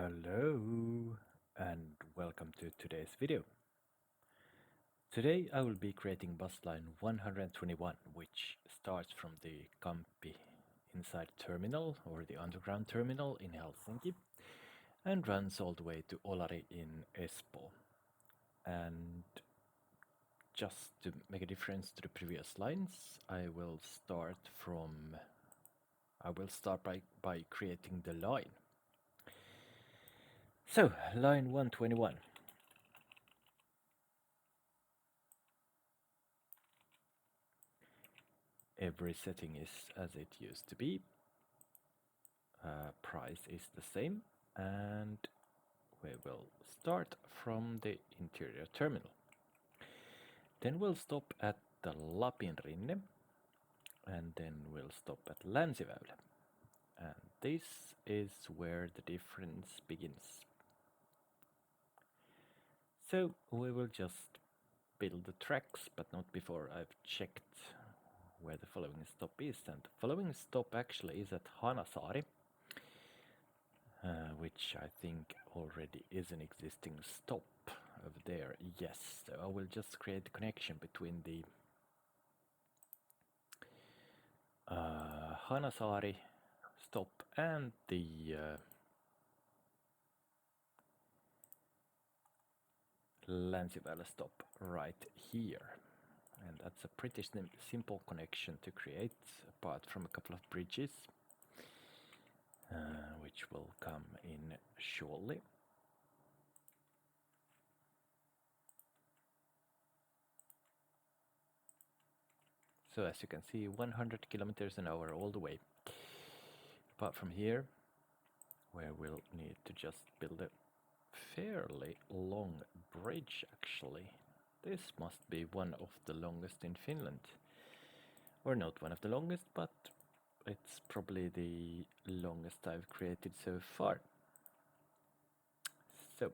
Hello and welcome to today's video. Today I will be creating bus line 121, which starts from the Kamppi inside terminal or the underground terminal in Helsinki and runs all the way to Olari in Espoo. And just to make a difference to the previous lines, I will start by creating the line. So, line 121. Every setting is as it used to be. Price is the same, and we will start from the interior terminal. Then we'll stop at the Lapinrinne, and then we'll stop at Länsiväylä. And this is where the difference begins. So we will just build the tracks, but not before I've checked where the following stop is. And the following stop actually is at Hanasaari, which I think already is an existing stop over there. Yes, so I will just create a connection between the Hanasaari stop and the Länsiväylä stop right here. And that's a pretty simple connection to create, apart from a couple of bridges, which will come in shortly. So as you can see, 100 kilometers an hour all the way. Apart from here, where we'll need to just build a fairly long bridge actually. This must be one of the longest in Finland. Or not one of the longest, but it's probably the longest I've created so far. So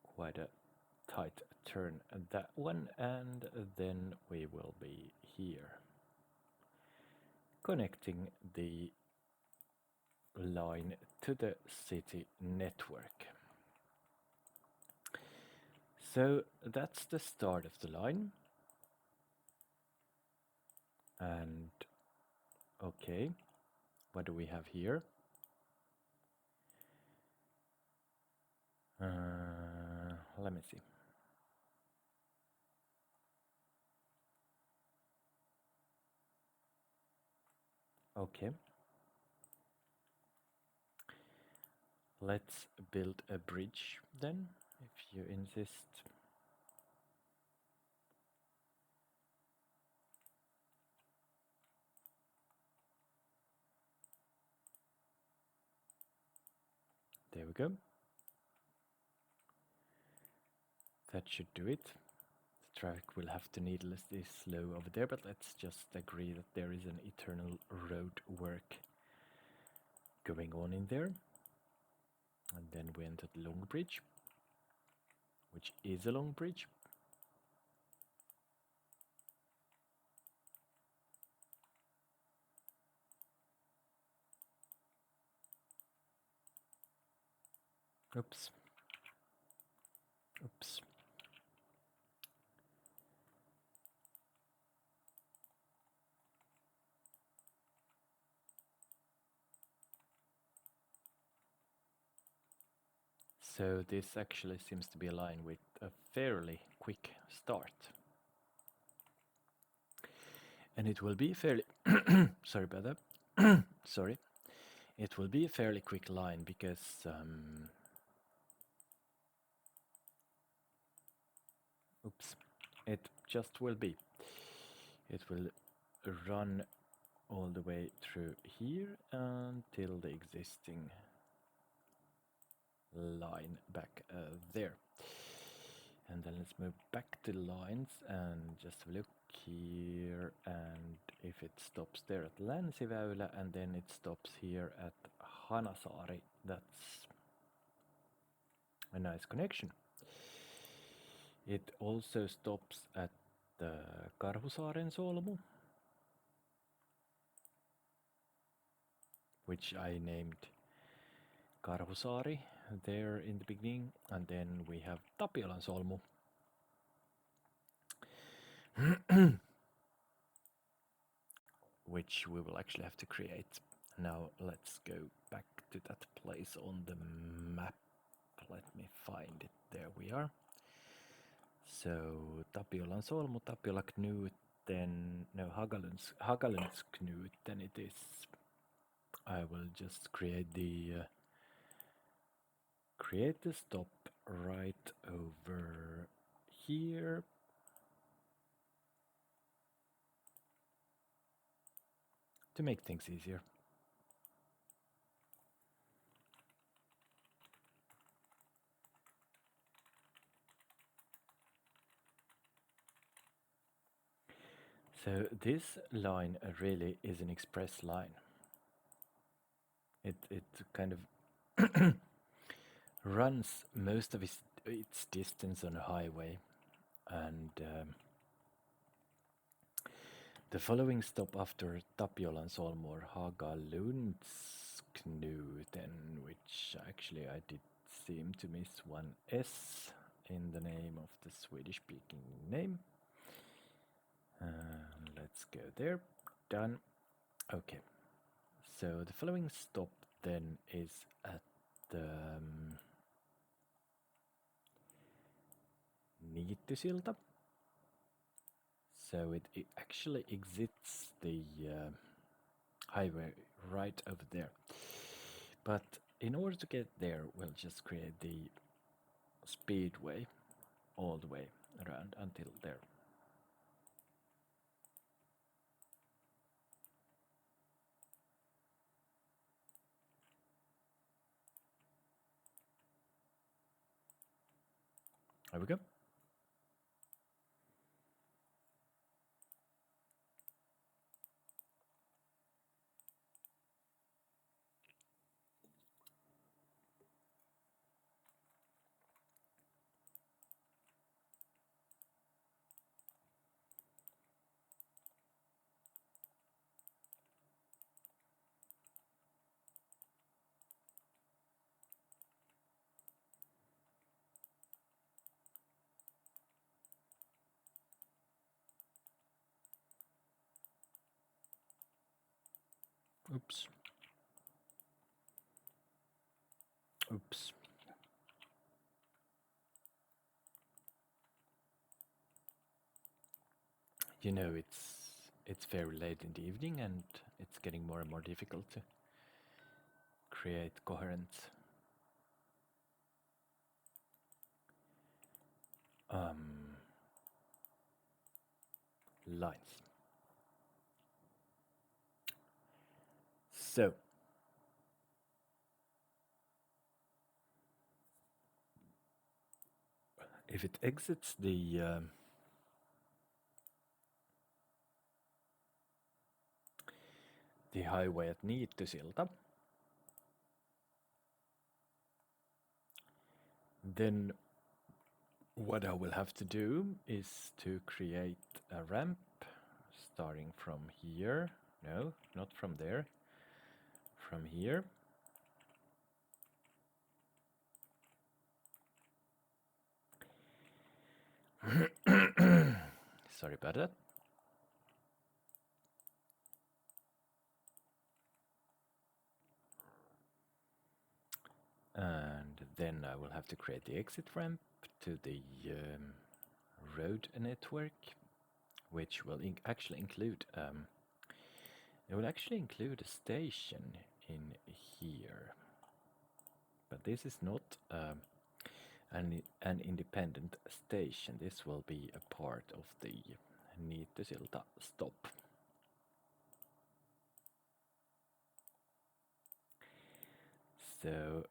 quite a tight turn that one, and then we will be here connecting the line to the city network. So that's the start of the line. And okay, what do we have here? Let me see. Okay. Let's build a bridge then, if you insist. There we go. That should do it. The traffic will have to needlessly slow over there, but let's just agree that there is an eternal road work going on in there. And then we enter the long bridge, which is a long bridge. Oops. Oops. So this actually seems to be a line with a fairly quick start. And it will be fairly... sorry about that. Sorry. It will be a fairly quick line because... oops. It just will be. It will run all the way through here until the existing line back there. And then let's move back to lines and just look here, and if it stops there at Länsiväylä and then it stops here at Hanasaari, that's a nice connection. It also stops at the Karhusaaren solmu. which I named Karhusaari there in the beginning, and then we have Tapiolan Solmu, which we will actually have to create. Now let's go back to that place on the map. Let me find it. There we are. So Tapiolan Solmu, Tapiola Knuten, no, Hagalunds Knuten it is. I will just create the stop right over here. To make things easier. So this line really is an express line. It kind of runs most of its distance on a highway, and the following stop after Tapiolan Solmor Hagalundsknuten, which actually I did seem to miss one S in the name of the Swedish-speaking name. Let's go there. Done. Okay. So the following stop then is at Niittysilta. So it actually exits the highway right over there. But in order to get there, we'll just create the speedway all the way around until there. There we go. Oops. Oops. You know, it's very late in the evening and it's getting more and more difficult to create coherent lines. So if it exits the highway at Niittysilta, then what I will have to do is to create a ramp starting from here. No, not from there. From here. Sorry about that. And then I will have to create the exit ramp to the road network, which will actually include it will actually include a station in here, but this is not an independent station. This will be a part of the Niittysilta stop. So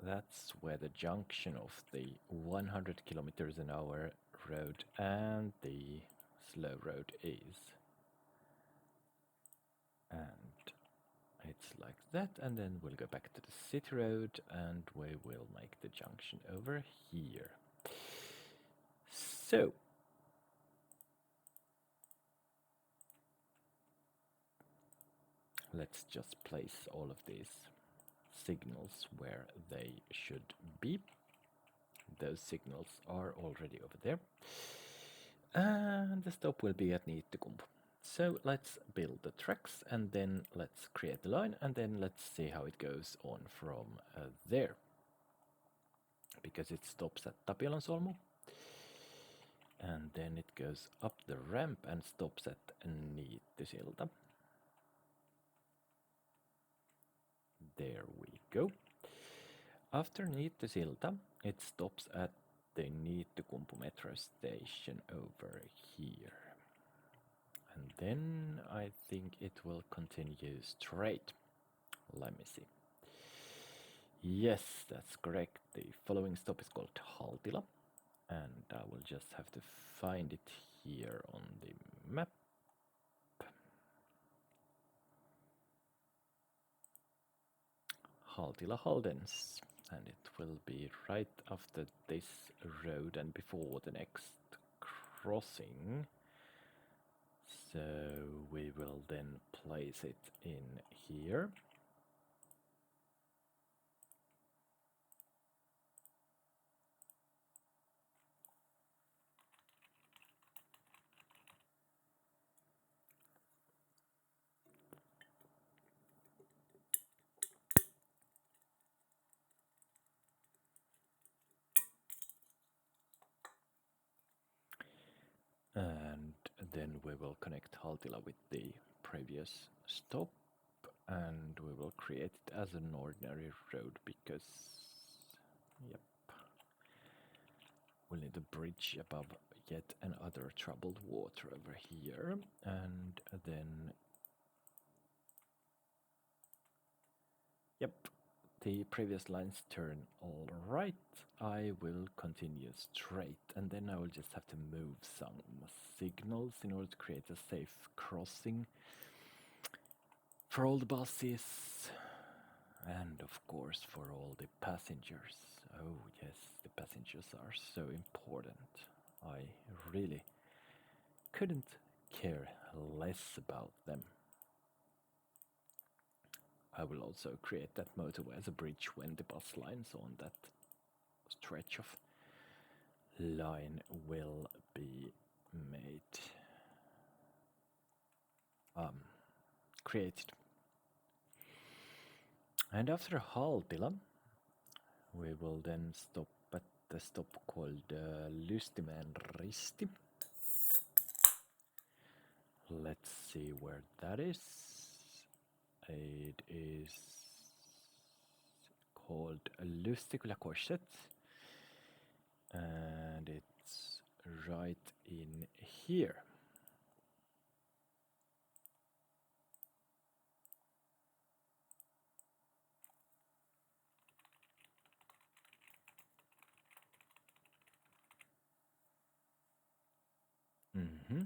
that's where the junction of the 100 kilometers an hour road and the slow road is. And it's like that, and then we'll go back to the city road and we will make the junction over here. So Let's just place all of these signals where they should be. Those signals are already over there. And the stop will be at Niittykumpu. So let's build the tracks and then let's create the line and then let's see how it goes on from there. Because it stops at Tapiolansolmu. And then it goes up the ramp and stops at Niittysilta. There we go. After Niittysilta, it stops at the Niittykumpu metro station over here. And then I think it will continue straight. Let me see. Yes, that's correct. The following stop is called Haltila. And I will just have to find it here on the map. Haltila Haldens. And it will be right after this road and before the next crossing. So we will then place it in here. And then we will connect Haltila with the previous stop and we will create it as an ordinary road because, yep, we'll need a bridge above yet another troubled water over here. And then, yep, the previous lines turn all right. I will continue straight and then I will just have to move some signals in order to create a safe crossing for all the buses and of course for all the passengers. Oh yes, the passengers are so important. I really couldn't care less about them. I will also create that motorway as a bridge when the bus lines on that stretch of line will be made. Created. And after Haltila, we will then stop at the stop called Lystimäen Risti. Let's see where that is. It is called Lustikylä-korset. And it's right in here. Mm-hmm.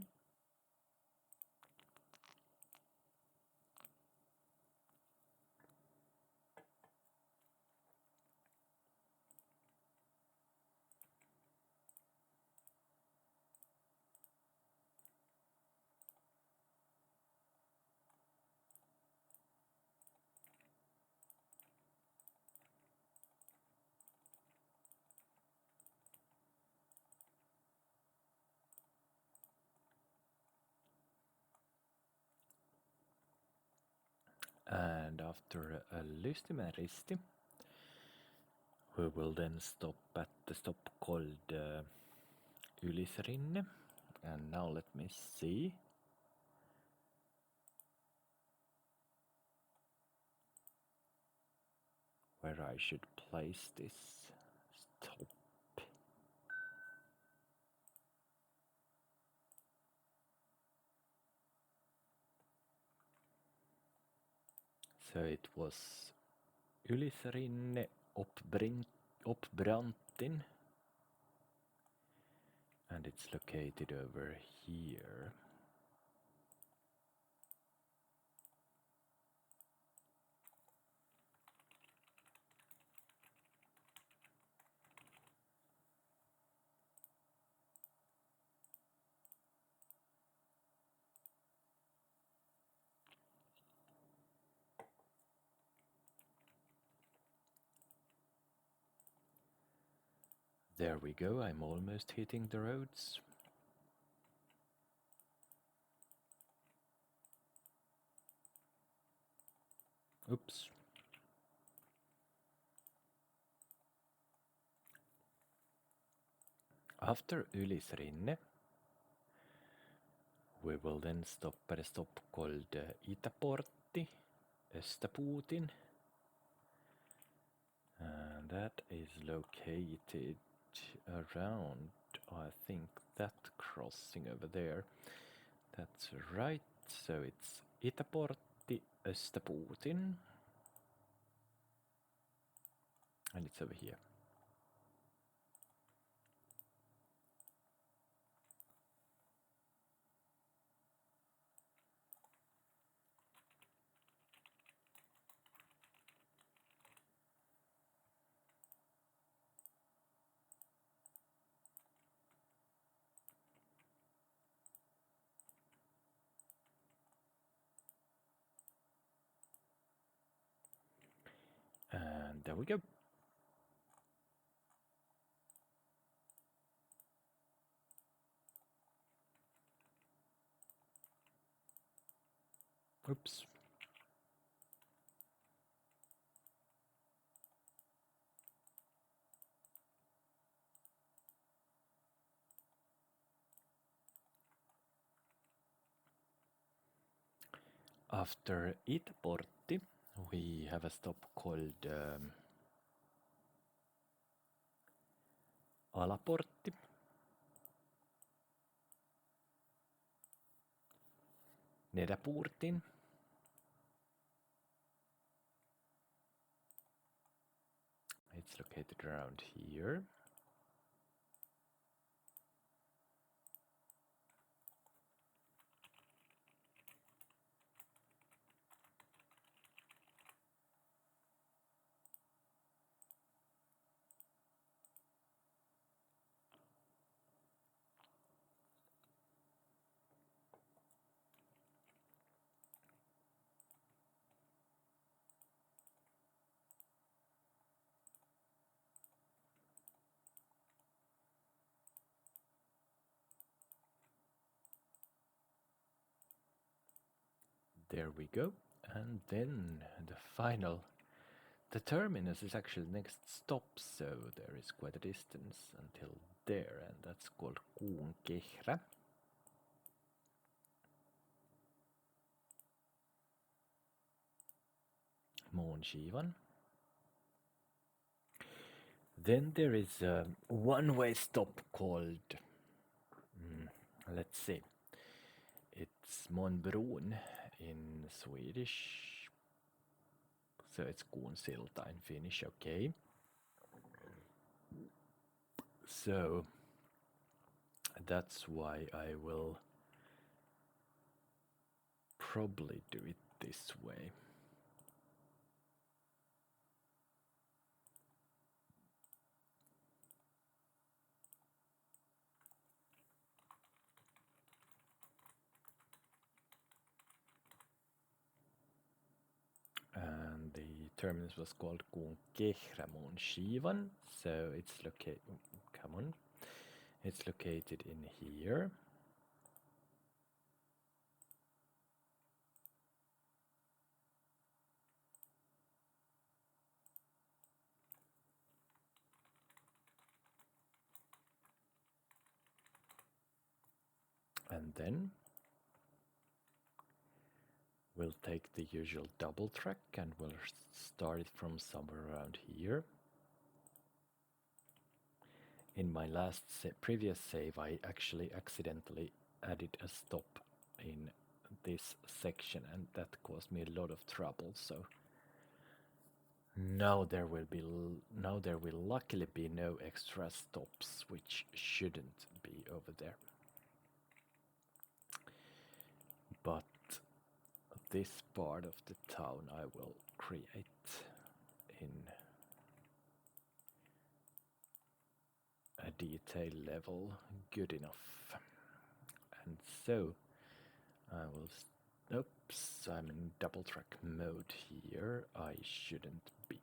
And after Lystimäen Risti, we will then stop at the stop called Ylisrinne. And now let me see. Where I should place this stop. So it was Ylisrinne Uppbrantin. And it's located over here. There we go, I'm almost hitting the roads. Oops. After Ylisrinne, we will then stop at a stop called Itäportti, Österputin. And that is located around, I think, that crossing over there. That's right, so it's Itäportti, Österputin. And it's over here. And there we go. Oops. After Itäportti, we have a stop called Alaportti. Nedäpuurtin. It's located around here. There we go. And then the terminus is actually next stop, so there is quite a distance until there, and that's called Kuunkehrä. Månskivan. Then there is a one-way stop called, let's see, it's Månbron in Swedish, so it's Kuunsilta in Finnish, okay. So that's why I will probably do it this way. And the terminus was called Kuunkehrä Månskivan, so it's located, come on, it's located in here. And then we'll take the usual double track and we'll start it from somewhere around here. In my previous save, I actually accidentally added a stop in this section, and that caused me a lot of trouble. So now there will luckily be no extra stops, which shouldn't be over there. But this part of the town I will create in a detail level good enough. And so I will, oops, I'm in double track mode here, I shouldn't be.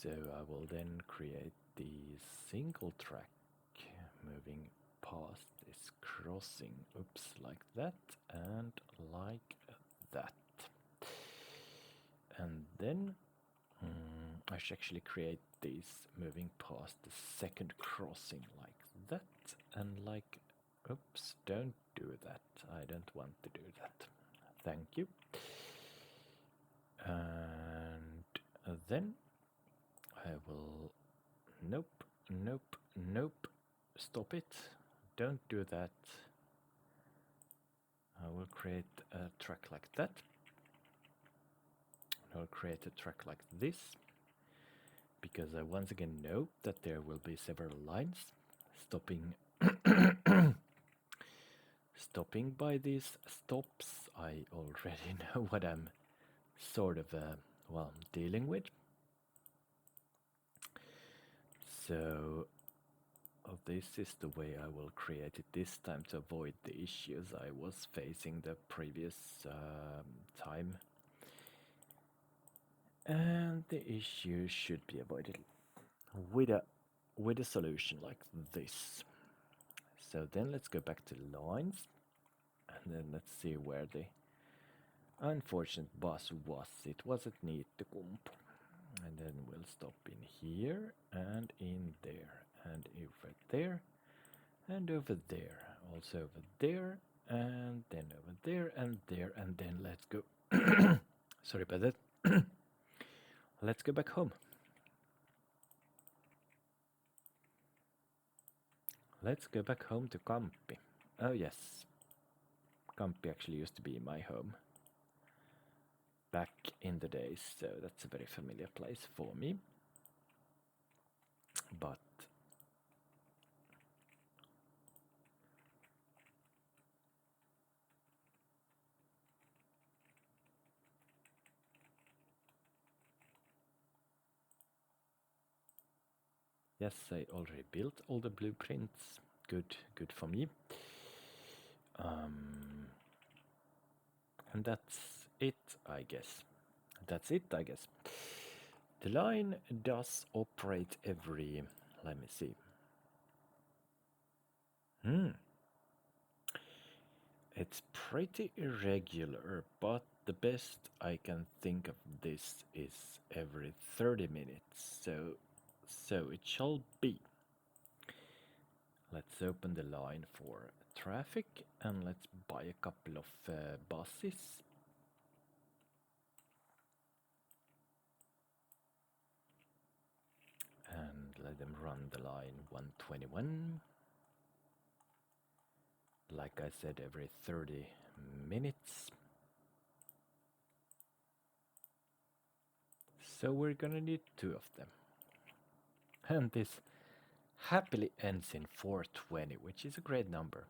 So I will then create the single track moving past this crossing. Oops, like that and like that. And then I should actually create these moving past the second crossing like that and like, oops, don't do that. I don't want to do that. Thank you. And then I will, nope, nope, nope, stop it. Don't do that. I will create a track like that. I'll create a track like this, because I once again know that there will be several lines stopping stopping by these stops. I already know what I'm sort of well, dealing with. So this is the way I will create it this time to avoid the issues I was facing the previous time. And the issue should be avoided with a solution like this. So then let's go back to lines, and then let's see where the unfortunate bus was. It was at Niittykumpu. And then we'll stop in here, and in there, and over there, and over there, also over there, and then over there, and there, and then let's go. Sorry about that. Let's go back home. Let's go back home to Kamppi. Oh yes, Kamppi actually used to be my home back in the days, so that's a very familiar place for me. But yes, I already built all the blueprints. Good for me. And that's it, I guess. That's it, I guess. The line does operate every, let me see. It's pretty irregular, but the best I can think of this is every 30 minutes, so it shall be. Let's open the line for traffic and let's buy a couple of buses. And let them run the line 121. Like I said, every 30 minutes. So we're gonna need 2 of them. And this happily ends in 420, which is a great number.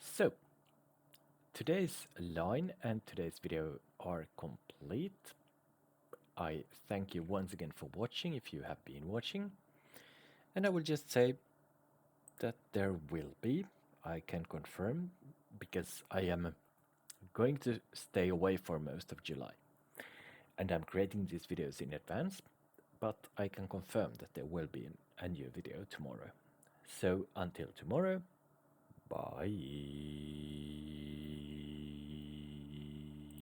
So, today's line and today's video are complete. I thank you once again for watching, if you have been watching. And I will just say that there will be, I can confirm, because I am going to stay away for most of July. And I'm creating these videos in advance, but I can confirm that there will be a new video tomorrow. So until tomorrow, bye.